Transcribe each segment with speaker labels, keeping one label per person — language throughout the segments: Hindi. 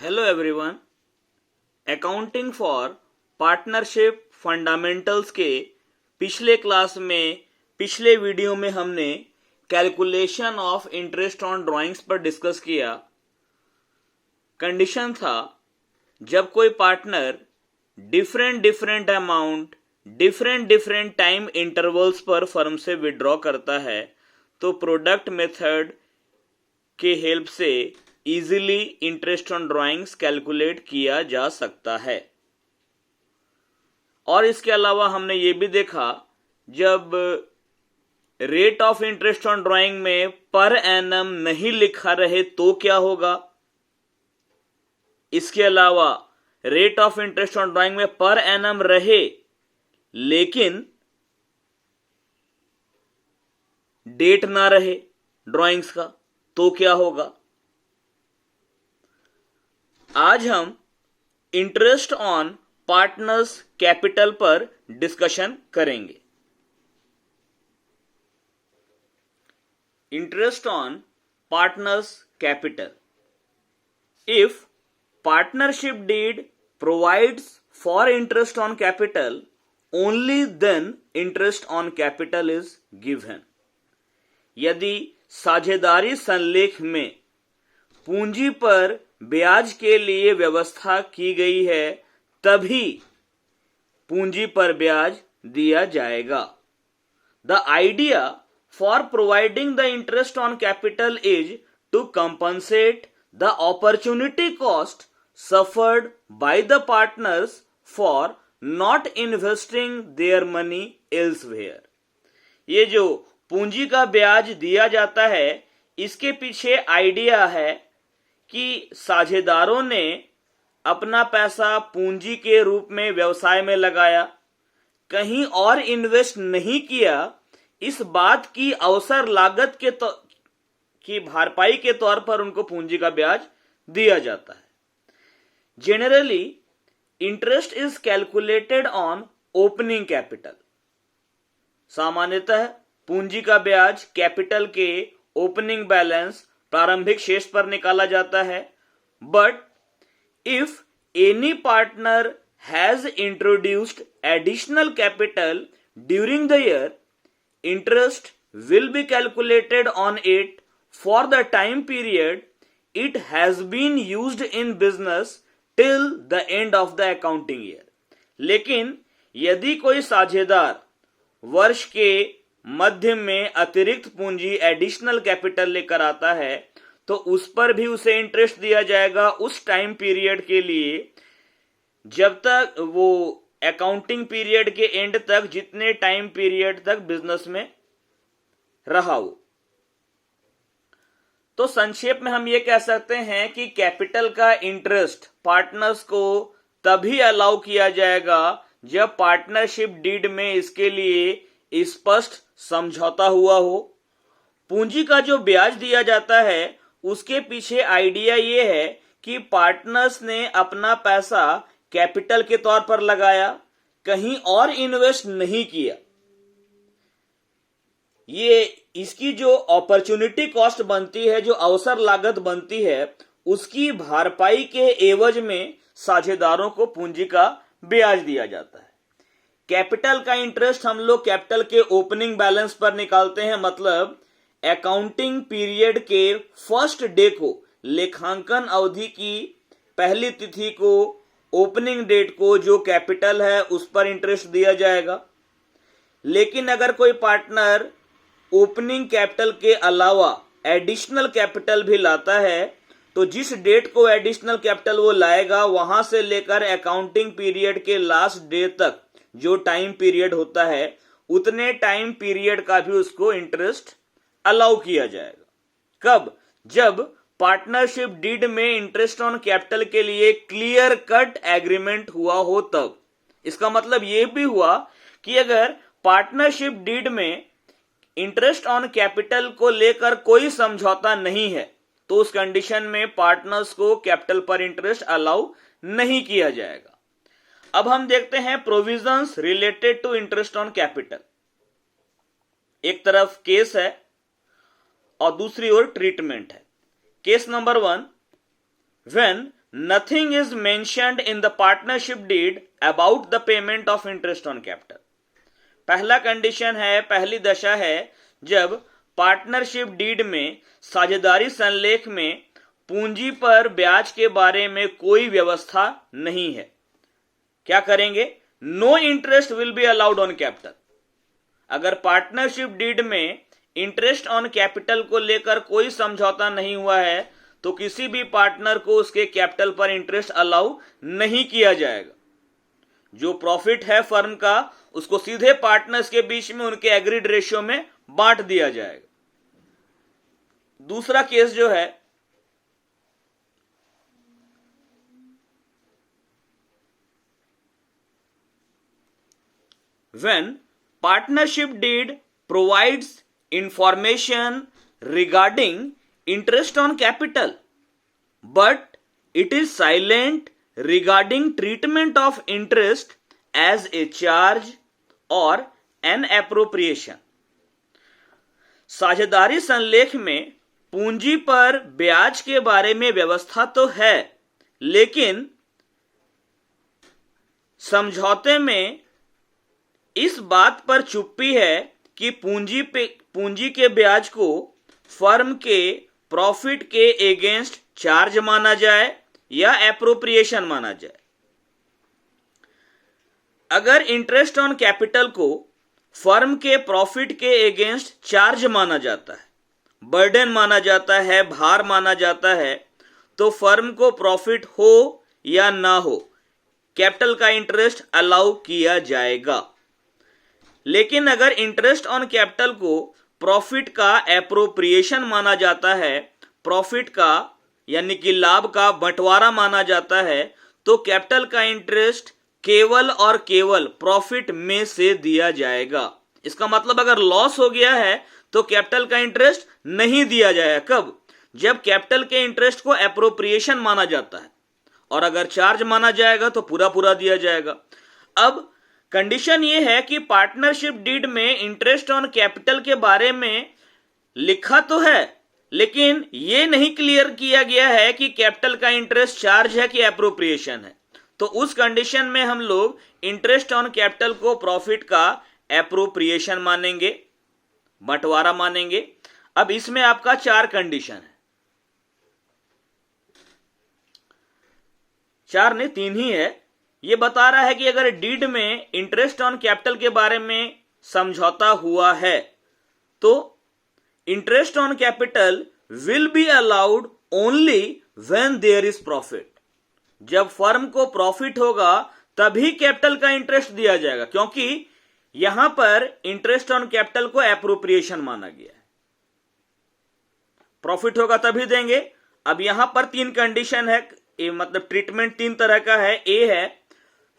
Speaker 1: Hello everyone. Accounting for partnership fundamentals के पिछले क्लास में पिछले वीडियो में हमने calculation of interest on drawings पर डिस्कस किया। कंडीशन था जब कोई partner different amount different time intervals पर फर्म से विड्रॉ करता है तो प्रोडक्ट मेथड के हेल्प से easily interest on drawings calculate किया जा सकता है। और इसके अलावा हमने ये भी देखा जब rate of interest on drawing में पर एनम नहीं लिखा रहे तो क्या होगा। इसके अलावा rate of interest on drawing में पर एनम रहे लेकिन डेट ना रहे ड्राइंग्स का तो क्या होगा। आज हम इंटरेस्ट ऑन पार्टनर्स कैपिटल पर डिस्कशन करेंगे। Interest on partners capital. If partnership deed provides for interest on capital only then interest on capital is given. यदि साझेदारी संलेख में पूंजी पर ब्याज के लिए व्यवस्था की गई है तभी पूंजी पर ब्याज दिया जाएगा। The idea for providing the interest on capital is to compensate the opportunity cost suffered by the partners for not investing their money elsewhere. ये जो पूंजी का ब्याज दिया जाता है इसके पीछे आइडिया है कि साझेदारों ने अपना पैसा पूंजी के रूप में व्यवसाय में लगाया, कहीं और इन्वेस्ट नहीं किया। इस बात की अवसर लागत की भरपाई के तौर पर उनको पूंजी का ब्याज दिया जाता है। Generally interest is calculated on opening capital. सामान्यतः पूंजी का ब्याज कैपिटल के ओपनिंग बैलेंस प्रारंभिक शेष पर निकाला जाता है। But if any partner has introduced additional capital during the year interest will be calculated on it for the time period it has been used in business till the end of the accounting year. लेकिन यदि कोई साझेदार वर्ष के मध्य में अतिरिक्त पूंजी एडिशनल कैपिटल लेकर आता है तो उस पर भी उसे इंटरेस्ट दिया जाएगा उस टाइम पीरियड के लिए जब तक वो अकाउंटिंग पीरियड के एंड तक जितने टाइम पीरियड तक बिजनेस में रहा हो। तो संक्षेप में हम ये कह सकते हैं कि कैपिटल का इंटरेस्ट पार्टनर्स को तभी अलाउ किया जाएगा जब पार्टनरशिप डीड में इसके लिए स्पष्ट समझौता हुआ हो। पूंजी का जो ब्याज दिया जाता है उसके पीछे आइडिया ये है कि पार्टनर्स ने अपना पैसा कैपिटल के तौर पर लगाया, कहीं और इन्वेस्ट नहीं किया। ये इसकी जो अपॉर्चुनिटी कॉस्ट बनती है, जो अवसर लागत बनती है, उसकी भरपाई के एवज में साझेदारों को पूंजी का ब्याज दिया जाता है। कैपिटल का इंटरेस्ट हम लोग कैपिटल के ओपनिंग बैलेंस पर निकालते हैं, मतलब अकाउंटिंग पीरियड के फर्स्ट डे को, लेखांकन अवधि की पहली तिथि को, ओपनिंग डेट को जो कैपिटल है उस पर इंटरेस्ट दिया जाएगा। लेकिन अगर कोई पार्टनर ओपनिंग कैपिटल के अलावा एडिशनल कैपिटल भी लाता है तो जिस डेट को एडिशनल कैपिटल वो लाएगा वहां से लेकर अकाउंटिंग पीरियड के लास्ट डे तक जो टाइम पीरियड होता है उतने टाइम पीरियड का भी उसको इंटरेस्ट अलाउ किया जाएगा। कब? जब पार्टनरशिप डीड में इंटरेस्ट ऑन कैपिटल के लिए क्लियर कट एग्रीमेंट हुआ हो तब। इसका मतलब यह भी हुआ कि अगर पार्टनरशिप डीड में इंटरेस्ट ऑन कैपिटल को लेकर कोई समझौता नहीं है तो उस कंडीशन में पार्टनर्स को कैपिटल पर इंटरेस्ट अलाउ नहीं किया जाएगा। अब हम देखते हैं provisions related to interest on capital. एक तरफ केस है और दूसरी ओर ट्रीटमेंट है। Case number 1, when nothing is mentioned in the partnership deed about the payment of interest on capital. पहला कंडीशन है, पहली दशा है जब पार्टनरशिप डीड में, साझेदारी संलेख में पूंजी पर ब्याज के बारे में कोई व्यवस्था नहीं है। क्या करेंगे? No interest will be allowed on capital. अगर पार्टनरशिप डीड में इंटरेस्ट ऑन कैपिटल को लेकर कोई समझौता नहीं हुआ है तो किसी भी पार्टनर को उसके कैपिटल पर इंटरेस्ट अलाउ नहीं किया जाएगा। जो प्रॉफिट है फर्म का उसको सीधे पार्टनर्स के बीच में उनके एग्रीड रेशियो में बांट दिया जाएगा। दूसरा केस जो है, when partnership deed provides information regarding interest on capital but it is silent regarding treatment of interest as a charge or an appropriation। साझेदारी संलेख में पूंजी पर ब्याज के बारे में व्यवस्था तो है, लेकिन समझौते में इस बात पर चुप्पी है कि पूंजी के ब्याज को फर्म के प्रॉफिट के एगेंस्ट चार्ज माना जाए या एप्रोप्रिएशन माना जाए। अगर इंटरेस्ट ऑन कैपिटल को फर्म के प्रॉफिट के एगेंस्ट चार्ज माना जाता है, बर्डन माना जाता है, भार माना जाता है, तो फर्म को प्रॉफिट हो या ना हो कैपिटल का इंटरेस्ट अलाउ किया जाएगा। लेकिन अगर इंटरेस्ट ऑन कैपिटल को प्रॉफिट का एप्रोप्रिएशन माना जाता है, प्रॉफिट का यानी कि लाभ का बंटवारा माना जाता है, तो कैपिटल का इंटरेस्ट केवल और केवल प्रॉफिट में से दिया जाएगा। इसका मतलब अगर लॉस हो गया है तो कैपिटल का इंटरेस्ट नहीं दिया जाएगा। कब? जब कैपिटल के इंटरेस्ट को एप्रोप्रिएशन माना जाता है, और अगर चार्ज माना जाएगा तो पूरा पूरा दिया जाएगा। अब कंडीशन यह है कि पार्टनरशिप डीड में इंटरेस्ट ऑन कैपिटल के बारे में लिखा तो है, लेकिन यह नहीं क्लियर किया गया है कि कैपिटल का इंटरेस्ट चार्ज है कि एप्रोप्रिएशन है। तो उस कंडीशन में हम लोग इंटरेस्ट ऑन कैपिटल को प्रॉफिट का एप्रोप्रिएशन मानेंगे, बंटवारा मानेंगे। अब इसमें आपका 4 कंडीशन है, 4 नहीं 3 ही है। यह बता रहा है कि अगर डीड में इंटरेस्ट ऑन कैपिटल के बारे में समझौता हुआ है तो interest on capital will be allowed only when there is profit. जब फर्म को प्रॉफिट होगा तभी कैपिटल का इंटरेस्ट दिया जाएगा, क्योंकि यहां पर इंटरेस्ट ऑन कैपिटल को एप्रोप्रिएशन माना गया है। प्रॉफिट होगा तभी देंगे। अब यहां पर 3 कंडीशन है, मतलब ट्रीटमेंट 3 तरह का है। ए है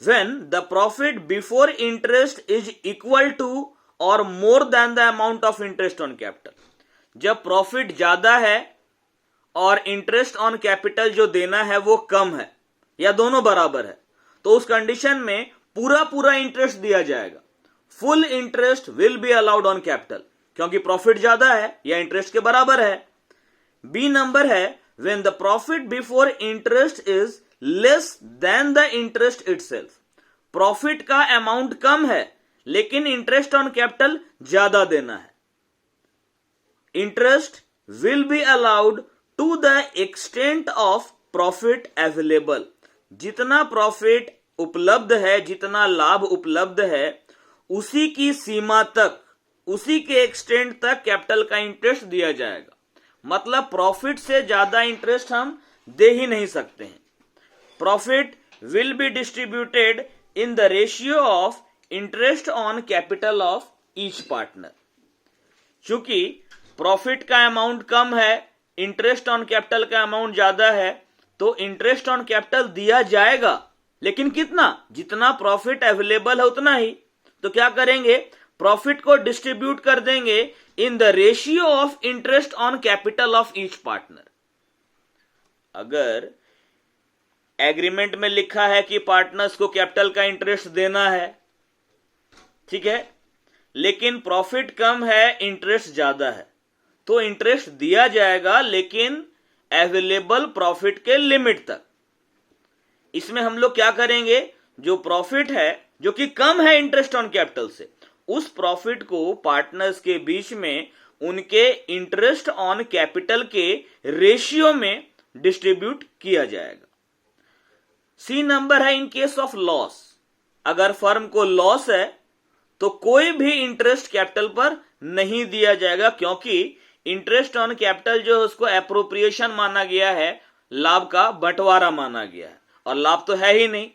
Speaker 1: when the profit before interest is equal to or more than the amount of interest on capital। जब प्रॉफिट ज्यादा है और इंटरेस्ट ऑन कैपिटल जो देना है वो कम है या दोनों बराबर है, तो उस कंडीशन में पूरा पूरा इंटरेस्ट दिया जाएगा। Full interest will be allowed on capital, क्योंकि प्रॉफिट ज्यादा है या इंटरेस्ट के बराबर है। बी नंबर है when the profit before interest is less than the interest itself। Profit का अमाउंट कम है लेकिन इंटरेस्ट ऑन कैपिटल ज्यादा देना है। Interest will be allowed to the extent of profit available. जितना प्रॉफिट उपलब्ध है, जितना लाभ उपलब्ध है, उसी की सीमा तक, उसी के एक्सटेंट तक कैपिटल का इंटरेस्ट दिया जाएगा। मतलब प्रॉफिट से ज्यादा इंटरेस्ट हम दे ही नहीं सकते हैं। Profit will be distributed in the ratio of interest on capital of each partner. चूंकि प्रॉफिट का अमाउंट कम है, इंटरेस्ट ऑन कैपिटल का अमाउंट ज्यादा है, तो इंटरेस्ट ऑन कैपिटल दिया जाएगा, लेकिन कितना? जितना प्रॉफिट अवेलेबल है उतना ही। तो क्या करेंगे? प्रॉफिट को डिस्ट्रीब्यूट कर देंगे इन the ratio of interest on capital of each partner. अगर एग्रीमेंट में लिखा है कि पार्टनर्स को कैपिटल का इंटरेस्ट देना है, ठीक है, लेकिन प्रॉफिट कम है, इंटरेस्ट ज्यादा है, तो इंटरेस्ट दिया जाएगा लेकिन अवेलेबल प्रॉफिट के लिमिट तक। इसमें हम लोग क्या करेंगे, जो प्रॉफिट है जो कि कम है इंटरेस्ट ऑन कैपिटल से, उस प्रॉफिट को पार्टनर्स के बीच में उनके इंटरेस्ट ऑन कैपिटल के रेशियो में डिस्ट्रीब्यूट किया जाएगा। सी नंबर है इन केस ऑफ लॉस। अगर फर्म को लॉस है तो कोई भी इंटरेस्ट कैपिटल पर नहीं दिया जाएगा, क्योंकि इंटरेस्ट ऑन कैपिटल जो है उसको एप्रोप्रिएशन माना गया है, लाभ का बंटवारा माना गया है, और लाभ तो है ही नहीं।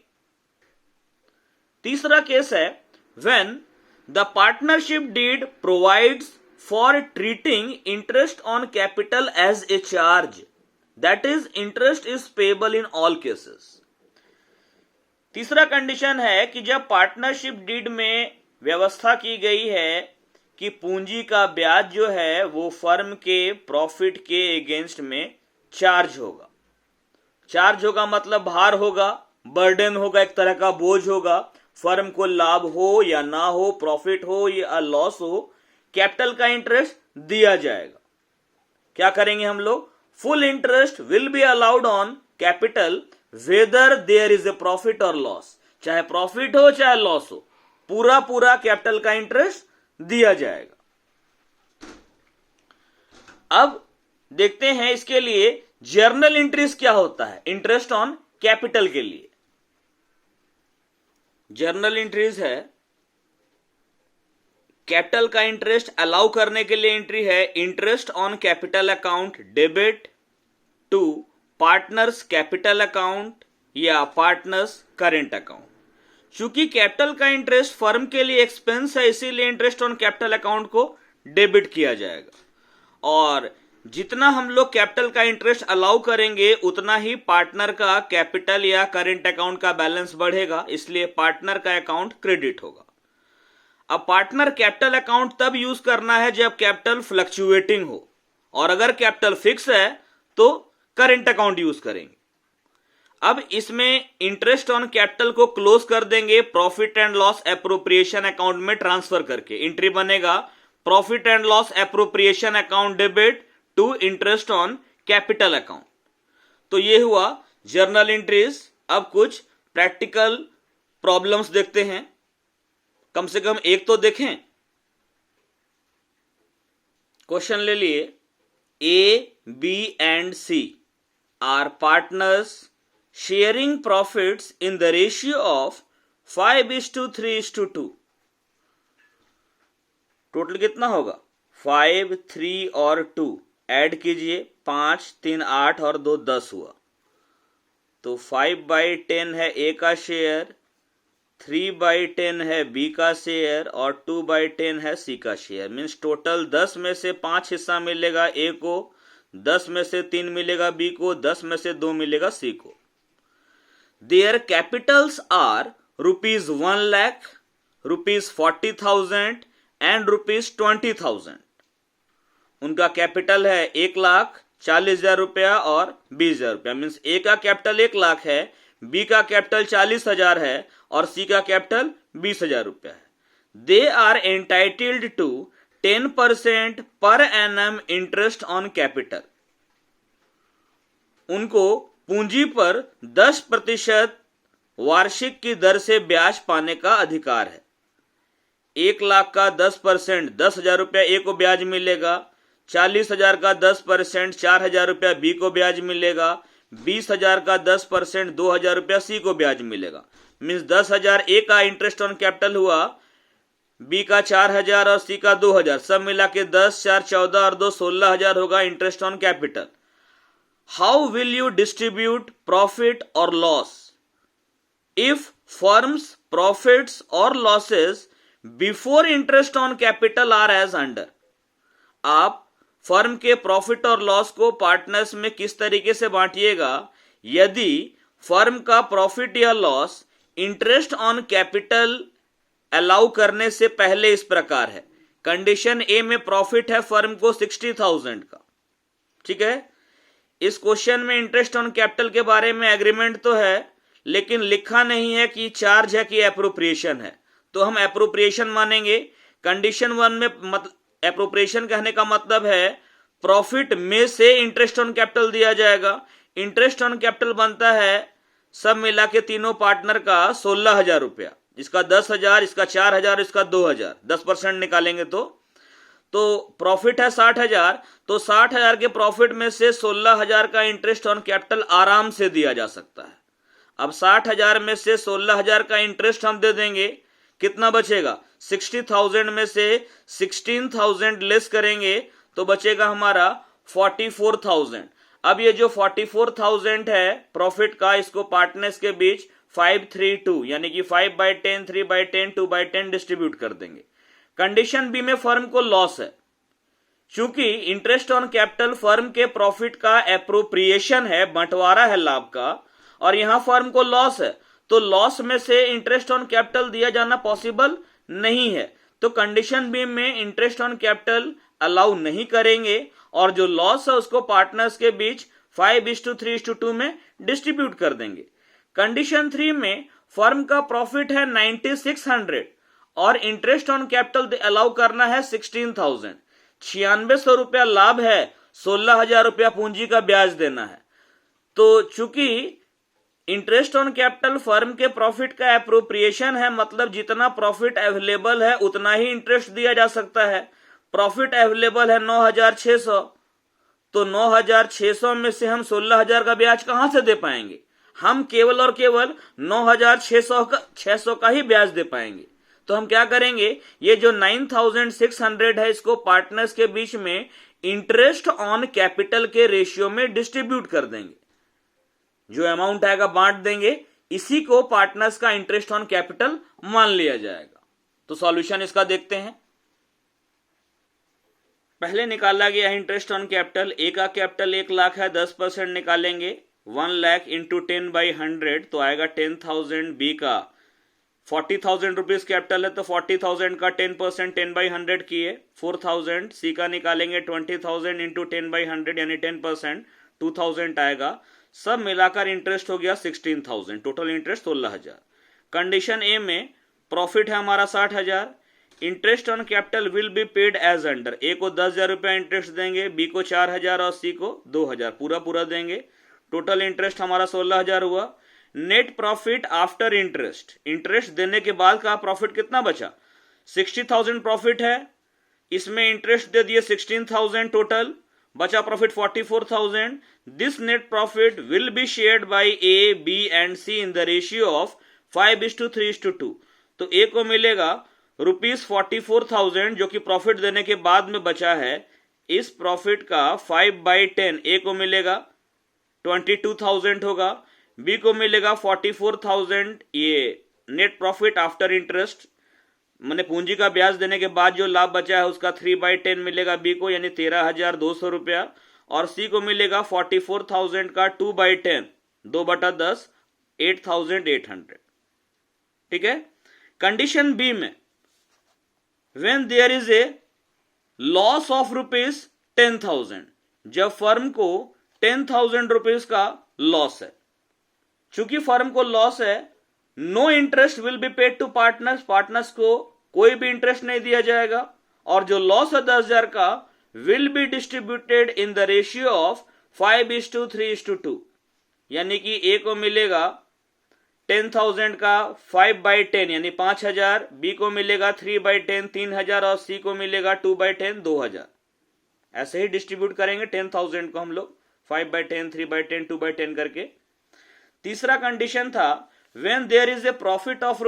Speaker 1: तीसरा केस है when the partnership deed provides for treating interest on capital as a charge, that is interest is payable in all cases. तीसरा कंडीशन है कि जब पार्टनरशिप डीड में व्यवस्था की गई है कि पूंजी का ब्याज जो है वो फर्म के प्रॉफिट के अगेंस्ट में चार्ज होगा। चार्ज होगा मतलब भार होगा, बर्डन होगा, एक तरह का बोझ होगा। फर्म को लाभ हो या ना हो, प्रॉफिट हो या लॉस हो, कैपिटल का इंटरेस्ट दिया जाएगा। क्या करेंगे हम लोग, full interest will be allowed on capital whether there is a profit और लॉस। चाहे प्रॉफिट हो चाहे लॉस हो, पूरा पूरा कैपिटल का इंटरेस्ट दिया जाएगा। अब देखते हैं इसके लिए जर्नल एंट्रीज क्या होता है इंटरेस्ट ऑन कैपिटल के लिए। जर्नल एंट्रीज है कैपिटल का इंटरेस्ट अलाउ करने के लिए एंट्री है interest on capital account debit to partners capital account या पार्टनर्स करेंट अकाउंट। चूंकि कैपिटल का इंटरेस्ट फर्म के लिए एक्सपेंस है, इसीलिए इंटरेस्ट ऑन कैपिटल अकाउंट को डेबिट किया जाएगा, और जितना हम लोग कैपिटल का इंटरेस्ट अलाउ करेंगे उतना ही पार्टनर का कैपिटल या करेंट अकाउंट का बैलेंस बढ़ेगा, इसलिए पार्टनर का अकाउंट क्रेडिट होगा। अब पार्टनर कैपिटल अकाउंट तब यूज करना है जब कैपिटल फ्लक्चुएटिंग हो, और अगर कैपिटल फिक्स है तो करेंट अकाउंट यूज करेंगे। अब इसमें इंटरेस्ट ऑन कैपिटल को क्लोज कर देंगे profit and loss appropriation account में ट्रांसफर करके। एंट्री बनेगा profit and loss appropriation account debit to interest on capital account. तो ये हुआ जर्नल एंट्रीज। अब कुछ प्रैक्टिकल प्रॉब्लम्स देखते हैं, कम से कम एक तो देखें। क्वेश्चन ले लिए, A B and C are partners sharing profits in the ratio of 5:3:2। Total कितना होगा, 5, 3 और 2 ऐड कीजिए, 5, 3, 8 और 2 10 हुआ। तो 5/10 है ए का शेयर, 3/10 है बी का शेयर और 2/10 है सी का शेयर। मीन्स टोटल 10 में से 5 हिस्सा मिलेगा ए को, 10 में से 3 मिलेगा बी को, 10 में से 2 मिलेगा सी को। Their capitals are rupees 1 lakh, rupees 40,000 and rupees 20,000। उनका कैपिटल है 1,40,000 रुपया और 20,000 रुपया। मीन्स ए का कैपिटल 1 लाख है, बी का कैपिटल 40,000 है और सी का कैपिटल 20,000 रुपया है। They are entitled to 10% per annum interest on capital. उनको पूंजी पर 10% वार्षिक की दर से ब्याज पाने का अधिकार है। 1 लाख का 10% 10,000 रुपया ए को ब्याज मिलेगा, 40,000 का 10% 4,000 रुपया बी को ब्याज मिलेगा, 20,000 का 10% 2,000 रुपया सी को ब्याज मिलेगा। मीन्स 10,000 ए का इंटरेस्ट ऑन कैपिटल हुआ, बी का 4,000 और सी का 2,000, सब मिला के 10, 4, 14 और 2 16,000 होगा interest on capital. How will you distribute profit or loss if firm's profits or losses before interest on capital are as under? आप फर्म के प्रॉफिट और लॉस को पार्टनर्स में किस तरीके से बांटिएगा यदि फर्म का प्रॉफिट या loss interest on capital allow करने से पहले इस प्रकार है। कंडीशन ए में प्रॉफिट है फर्म को 60,000 का, ठीक है। इस क्वेश्चन में इंटरेस्ट ऑन कैपिटल के बारे में एग्रीमेंट तो है, लेकिन लिखा नहीं है कि चार्ज है कि एप्रोप्रिएशन है, तो हम एप्रोप्रिएशन मानेंगे। कंडीशन 1 में एप्रोप्रिएशन कहने का मतलब है प्रॉफिट में से इंटरेस्ट ऑन कैपिटल दिया जाएगा। इंटरेस्ट ऑन कैपिटल बनता है सब मिला के तीनों पार्टनर का 16,000 रुपया, इसका 10,000, इसका 4,000, इसका 2,000, 10% निकालेंगे तो प्रॉफिट है 60,000। तो 60,000 के प्रॉफिट में से 16,000 का इंटरेस्ट ऑन कैपिटल आराम से दिया जा सकता है। अब 60,000 में से 16,000 का इंटरेस्ट हम दे देंगे, कितना बचेगा? 60,000 में से 16,000 लेस करेंगे तो बचेगा हमारा 44,000। अब ये जो 44,000 है प्रॉफिट का, इसको पार्टनर्स के बीच 5-3-2 यानी कि 5/10, 3/10, 2/10 डिस्ट्रीब्यूट कर देंगे। कंडीशन बी में फर्म को लॉस है, क्योंकि इंटरेस्ट ऑन कैपिटल फर्म के प्रॉफिट का एप्रोप्रिएशन है, बंटवारा है लाभ का, और यहां फर्म को लॉस है, तो लॉस में से इंटरेस्ट ऑन कैपिटल दिया जाना पॉसिबल नहीं है। तो कंडीशन बी में इंटरेस्ट ऑन कैपिटल अलाउ नहीं करेंगे और जो लॉस है उसको पार्टनर्स के बीच 5:3:2 में डिस्ट्रीब्यूट कर देंगे। कंडीशन 3 में फर्म का प्रॉफिट है 9600 और इंटरेस्ट ऑन कैपिटल अलाउ करना है 16,000। 9600 रुपया लाभ है, 16,000 रुपया पूंजी का ब्याज देना है। तो चूंकि इंटरेस्ट ऑन कैपिटल फर्म के प्रॉफिट का एप्रोप्रिएशन है, मतलब जितना प्रॉफिट अवेलेबल है उतना ही इंटरेस्ट दिया जा सकता है। प्रॉफिट अवेलेबल है 9,600, तो 9,600 में से हम 16,000 का ब्याज कहां से दे पाएंगे? हम केवल और केवल 9,600 का ही ब्याज दे पाएंगे। तो हम क्या करेंगे, ये जो 9,600 है इसको पार्टनर्स के बीच में इंटरेस्ट ऑन कैपिटल के रेशियो में डिस्ट्रीब्यूट कर देंगे। जो अमाउंट आएगा बांट देंगे, इसी को पार्टनर्स का इंटरेस्ट ऑन कैपिटल मान लिया जाएगा। तो सॉल्यूशन इसका देखते हैं। पहले निकाला गया है इंटरेस्ट ऑन कैपिटल। ए का कैपिटल 1 लाख है, 10% निकालेंगे 1 लाख इंटू 10/100 तो आएगा 10,000। बी का 40,000 रुपीज कैपिटल है तो 40,000 का 10% 10/100 किए 4,000। सी का निकालेंगे 20,000 इंटू 10/100 यानी 10% 2,000 आएगा। सब मिलाकर इंटरेस्ट हो गया 16,000, टोटल इंटरेस्ट 16,000। कंडीशन ए में प्रॉफिट है हमारा 60,000। Interest on capital will be paid as under. A को 10,000 रुपया इंटरेस्ट देंगे, बी को 4,000 और सी को 2,000 पूरा देंगे। टोटल इंटरेस्ट हमारा 16,000 हुआ। Net profit after interest, interest देने के बाद का प्रॉफिट कितना बचा? 60,000 प्रॉफिट है, इसमें इंटरेस्ट दे दिए 16,000, टोटल बचा profit 44,000। This net profit will be shared by A, B and C in the ratio of 5:3:2। तो ए को मिलेगा ₹44,000 जो कि प्रॉफिट देने के बाद में बचा है। इस प्रॉफिट का 5/10 ए को मिलेगा 22,000 होगा, बी को मिलेगा 44,000। ये नेट प्रॉफिट आफ्टर इंटरेस्ट मैंने पूंजी का ब्याज देने के बाद जो लाभ बचा है उसका 3/10 मिलेगा बी को यानी 13,200 रुपया, और सी को मिलेगा 44,000 का 2/10 2/10 8,800। ठीक है। कंडीशन बी में when there is a loss of ₹10,000, जब फर्म को 10,000 रुपीज का लॉस है, चूंकि फर्म को लॉस है no interest will be paid to partners, partners को कोई भी इंटरेस्ट नहीं दिया जाएगा, और जो लॉस है 10,000 का will be distributed in the ratio of 5:3:2 यानी कि ए को मिलेगा 10,000 का 5/10 यानी 5,000, बी को मिलेगा 3/10 3,000 और सी को मिलेगा 2/10 2,000। ऐसे ही डिस्ट्रीब्यूट करेंगे 10,000 को हम लोग 5/10 3/10 2/10 करके। तीसरा कंडीशन था when there is a profit of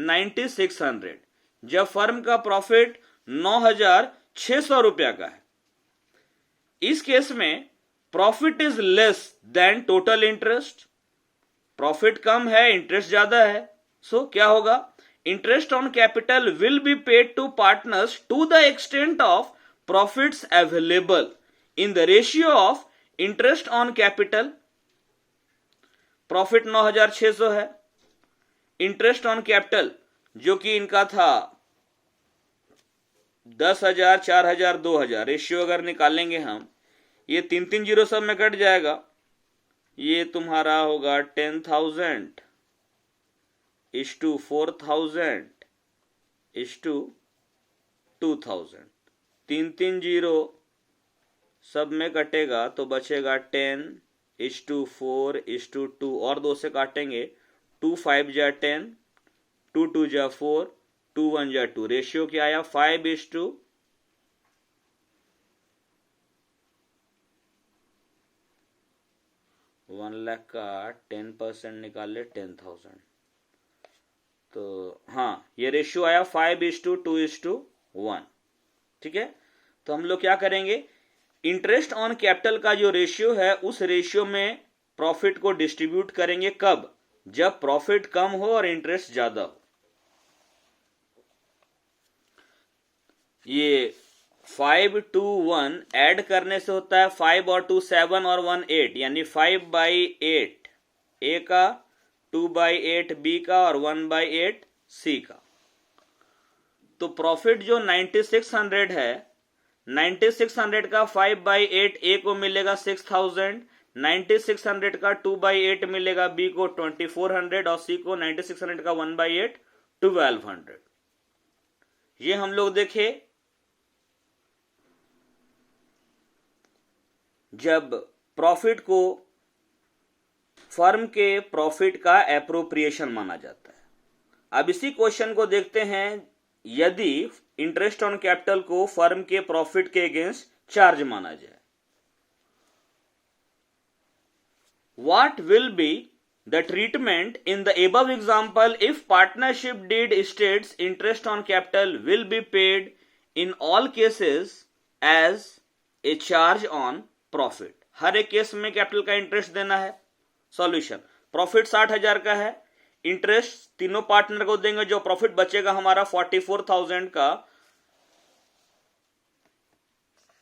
Speaker 1: ₹9,600, जब फर्म का प्रॉफिट 9,600 रुपया का है। इस केस में profit is less than total interest, profit कम है इंटरेस्ट ज्यादा है, सो क्या होगा? Interest on capital will be paid to partners to the extent of profits available in the ratio of interest on capital. Profit 9,600 है, इंटरेस्ट ऑन कैपिटल जो कि इनका था 10,000 4,000 2,000, रेशियो अगर निकालेंगे हम, ये 3 जीरो सब में कट जाएगा, ये तुम्हारा होगा 10,000 = 4,000 = 2,000। 3 जीरो सब में कटेगा तो बचेगा 10 1:4:2 और 2 से काटेंगे 2 5 जा 10, 2 2 जा 4, 2 1 जा 2। रेशियो क्या आया 5:1 लाख का 10% निकाले 10,000। तो हाँ ये रेशियो आया 5:2:1। ठीक है, तो हम लोग क्या करेंगे, इंटरेस्ट ऑन कैपिटल का जो रेशियो है उस रेशियो में प्रॉफिट को डिस्ट्रीब्यूट करेंगे। कब? जब प्रॉफिट कम हो और इंटरेस्ट ज्यादा हो। ये 5 to 1 ऐड करने से होता है 5 और 2 7 और 1 8, यानी 5/8 ए का, 2/8 बी का और 1/8 सी का। तो प्रॉफिट जो 9600 है, 9600 का 5/8 ए को मिलेगा 6000, 9600 का 2/8 मिलेगा बी को 2400 और सी को 9600 का 1/8 1200। ये हम लोग देखे जब प्रॉफिट को फर्म के प्रॉफिट का एप्रोप्रिएशन माना जाता है। अब इसी क्वेश्चन को देखते हैं, यदि इंटरेस्ट ऑन कैपिटल को फर्म के प्रॉफिट के अगेंस्ट चार्ज माना जाए, what will be the treatment in the above example if partnership deed states interest on capital will be paid in all cases as a charge on profit. हर एक केस में कैपिटल का इंटरेस्ट देना है। सॉल्यूशन, प्रॉफिट 60,000 का है, इंटरेस्ट तीनों पार्टनर को देंगे, जो प्रॉफिट बचेगा हमारा 44,000 का,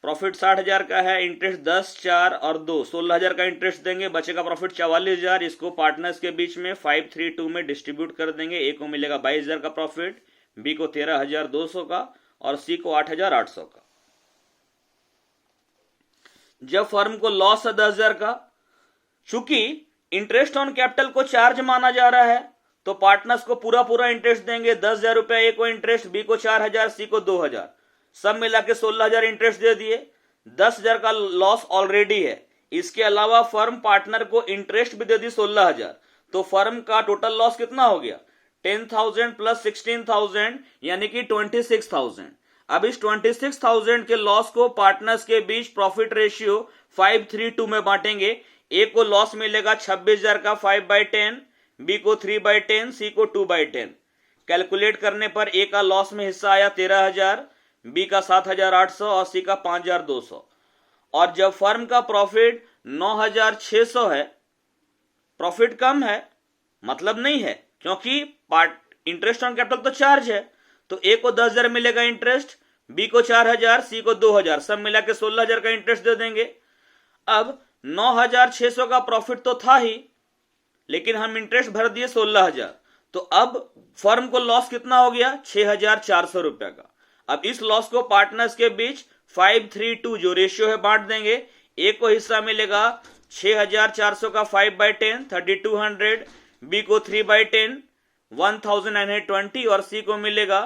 Speaker 1: प्रॉफिट 60,000 का है, इंटरेस्ट 10 4 और 2 16,000 का इंटरेस्ट देंगे, बचेगा प्रॉफिट 44,000। इसको पार्टनर्स के बीच में 5-3-2 में डिस्ट्रीब्यूट कर देंगे। ए को मिलेगा 22,000 का प्रॉफिट, बी को 13,200 का और सी को 8,800 का। जब फर्म को लॉस है 10,000 का, चूंकि इंटरेस्ट ऑन कैपिटल को चार्ज माना जा रहा है तो पार्टनर्स को पूरा इंटरेस्ट देंगे। 10,000 रुपया ए को इंटरेस्ट, बी को 4,000, सी को 2,000, सब मिला के 16,000 इंटरेस्ट दे दिए। 10,000 का लॉस ऑलरेडी है, इसके अलावा फर्म पार्टनर को इंटरेस्ट भी दे दी 16,000, तो फर्म का टोटल लॉस कितना हो गया 10,000 प्लस 16,000 यानी कि 26,000। अब इस 26,000 के लॉस को पार्टनर्स के बीच प्रॉफिट रेशियो 5-3-2 में बांटेंगे। ए को लॉस मिलेगा 26,000 का 5/10, बी को 3/10, सी को 2/10। कैलकुलेट करने पर ए का लॉस में हिस्सा आया 13,000, बी का 7,800 और सी का 5,200। और जब फर्म का प्रॉफिट 9,600 है, प्रॉफिट कम है मतलब नहीं है, क्योंकि इंटरेस्ट ऑन कैपिटल तो चार्ज है, तो ए को 10,000 मिलेगा इंटरेस्ट, बी को 4,000, सी को 2,000, सब मिला के 16,000 का इंटरेस्ट दे देंगे। अब 9,600 का प्रॉफिट तो था ही, लेकिन हम इंटरेस्ट भर दिए 16,000, तो अब फर्म को लॉस कितना हो गया 6,400 रुपए का। अब इस लॉस को पार्टनर्स के बीच 5-3-2 जो रेशियो है बांट देंगे। ए को हिस्सा मिलेगा 6,400 का 5/10 3,200, बी को 3/10 1,920 और सी को मिलेगा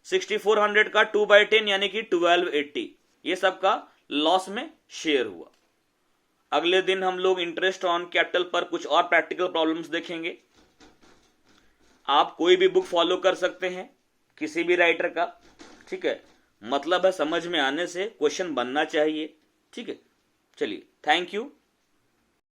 Speaker 1: 6,400 का 2/10 यानी कि 1,280। ये सबका लॉस में शेयर हुआ। अगले दिन हम लोग इंटरेस्ट ऑन कैपिटल पर कुछ और प्रैक्टिकल प्रॉब्लम्स देखेंगे। आप कोई भी बुक फॉलो कर सकते हैं, किसी भी राइटर का, ठीक है, मतलब है समझ में आने से क्वेश्चन बनना चाहिए। ठीक है, चलिए, थैंक यू।